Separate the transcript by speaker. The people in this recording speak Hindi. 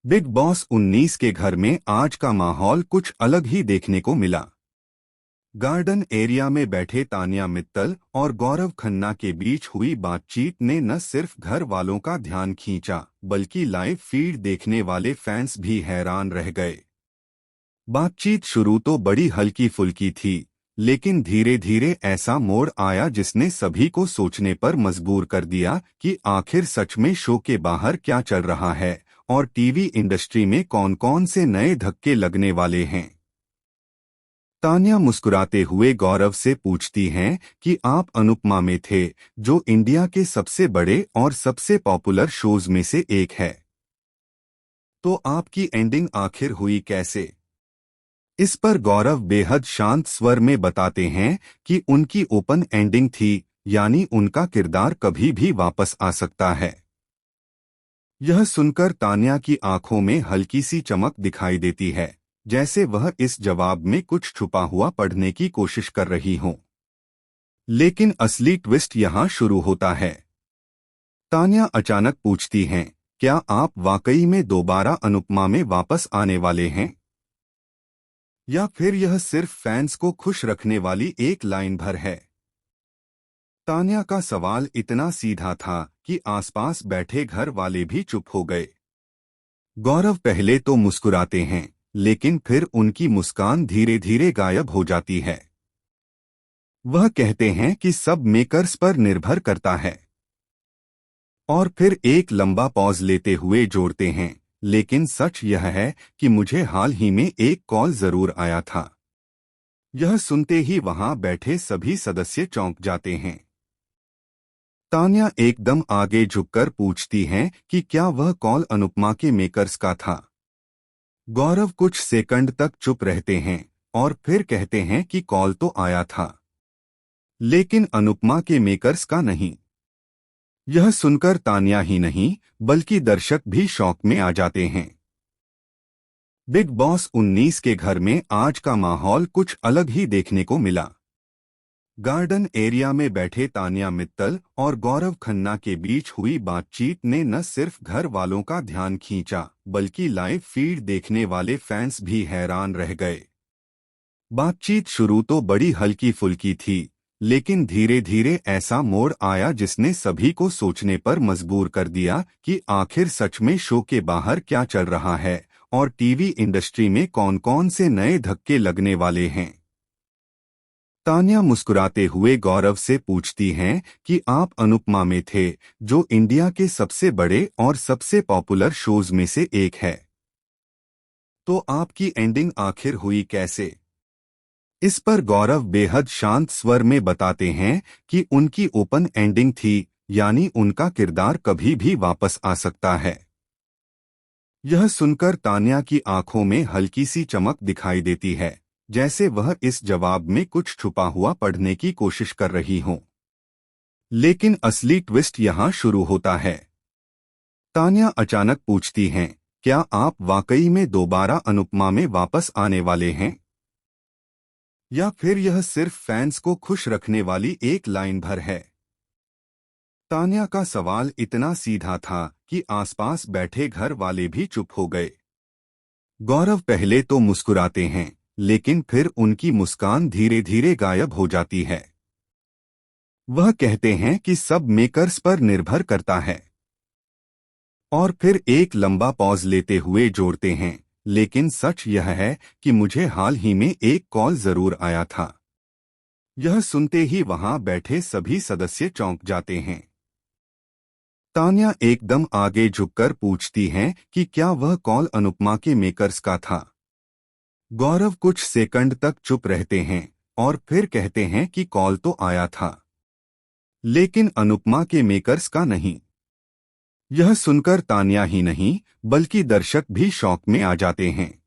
Speaker 1: बिग बॉस 19 के घर में आज का माहौल कुछ अलग ही देखने को मिला। गार्डन एरिया में बैठे तान्या मित्तल और गौरव खन्ना के बीच हुई बातचीत ने न सिर्फ घर वालों का ध्यान खींचा, बल्कि लाइव फीड देखने वाले फैंस भी हैरान रह गए। बातचीत शुरू तो बड़ी हल्की फुल्की थी, लेकिन धीरे धीरे ऐसा मोड़ आया जिसने सभी को सोचने पर मजबूर कर दिया कि आखिर सच में शो के बाहर क्या चल रहा है और टीवी इंडस्ट्री में कौन कौन से नए धक्के लगने वाले हैं। तान्या मुस्कुराते हुए गौरव से पूछती हैं कि आप अनुपमा में थे, जो इंडिया के सबसे बड़े और सबसे पॉपुलर शोज में से एक है। तो आपकी एंडिंग आखिर हुई कैसे? इस पर गौरव बेहद शांत स्वर में बताते हैं कि उनकी ओपन एंडिंग थी, यानी उनका किरदार कभी भी वापस आ सकता है। यह सुनकर तान्या की आंखों में हल्की सी चमक दिखाई देती है, जैसे वह इस जवाब में कुछ छुपा हुआ पढ़ने की कोशिश कर रही हो। लेकिन असली ट्विस्ट यहाँ शुरू होता है। तान्या अचानक पूछती हैं, क्या आप वाकई में दोबारा अनुपमा में वापस आने वाले हैं? या फिर यह सिर्फ फैंस को खुश रखने वाली एक लाइन भर है? तान्या का सवाल इतना सीधा था कि आसपास बैठे घर वाले भी चुप हो गए। गौरव पहले तो मुस्कुराते हैं, लेकिन फिर उनकी मुस्कान धीरे धीरे गायब हो जाती है। वह कहते हैं कि सब मेकर्स पर निर्भर करता है। और फिर एक लंबा पॉज लेते हुए जोड़ते हैं, लेकिन सच यह है कि मुझे हाल ही में एक कॉल जरूर आया था। यह सुनते ही वहां बैठे सभी सदस्य चौंक जाते हैं। तान्या एकदम आगे झुककर पूछती हैं कि क्या वह कॉल अनुपमा के मेकर्स का था। गौरव कुछ सेकंड तक चुप रहते हैं और फिर कहते हैं कि कॉल तो आया था, लेकिन अनुपमा के मेकर्स का नहीं। यह सुनकर तान्या ही नहीं, बल्कि दर्शक भी शॉक में आ जाते हैं। बिग बॉस 19 के घर में आज का माहौल कुछ अलग ही देखने को मिला। गार्डन एरिया में बैठे तान्या मित्तल और गौरव खन्ना के बीच हुई बातचीत ने न सिर्फ घर वालों का ध्यान खींचा, बल्कि लाइव फीड देखने वाले फैंस भी हैरान रह गए। बातचीत शुरू तो बड़ी हल्की फुल्की थी, लेकिन धीरे धीरे ऐसा मोड़ आया जिसने सभी को सोचने पर मजबूर कर दिया कि आखिर सच में शो के बाहर क्या चल रहा है और टीवी इंडस्ट्री में कौन कौन से नए धक्के लगने वाले हैं। तान्या मुस्कुराते हुए गौरव से पूछती हैं कि आप अनुपमा में थे, जो इंडिया के सबसे बड़े और सबसे पॉपुलर शोज में से एक है। तो आपकी एंडिंग आखिर हुई कैसे? इस पर गौरव बेहद शांत स्वर में बताते हैं कि उनकी ओपन एंडिंग थी, यानी उनका किरदार कभी भी वापस आ सकता है। यह सुनकर तान्या की आंखों में हल्की सी चमक दिखाई देती है, जैसे वह इस जवाब में कुछ छुपा हुआ पढ़ने की कोशिश कर रही हो। लेकिन असली ट्विस्ट यहाँ शुरू होता है। तान्या अचानक पूछती हैं, क्या आप वाकई में दोबारा अनुपमा में वापस आने वाले हैं? या फिर यह सिर्फ फैंस को खुश रखने वाली एक लाइन भर है? तान्या का सवाल इतना सीधा था कि आसपास बैठे घर वाले भी चुप हो गए। गौरव पहले तो मुस्कुराते हैं, लेकिन फिर उनकी मुस्कान धीरे धीरे गायब हो जाती है। वह कहते हैं कि सब मेकर्स पर निर्भर करता है। और फिर एक लंबा पॉज लेते हुए जोड़ते हैं, लेकिन सच यह है कि मुझे हाल ही में एक कॉल जरूर आया था। यह सुनते ही वहां बैठे सभी सदस्य चौंक जाते हैं। तान्या एकदम आगे झुककर पूछती हैं कि क्या वह कॉल अनुपमा के मेकर्स का था। गौरव कुछ सेकंड तक चुप रहते हैं और फिर कहते हैं कि कॉल तो आया था, लेकिन अनुपमा के मेकर्स का नहीं। यह सुनकर तान्या ही नहीं, बल्कि दर्शक भी शॉक में आ जाते हैं।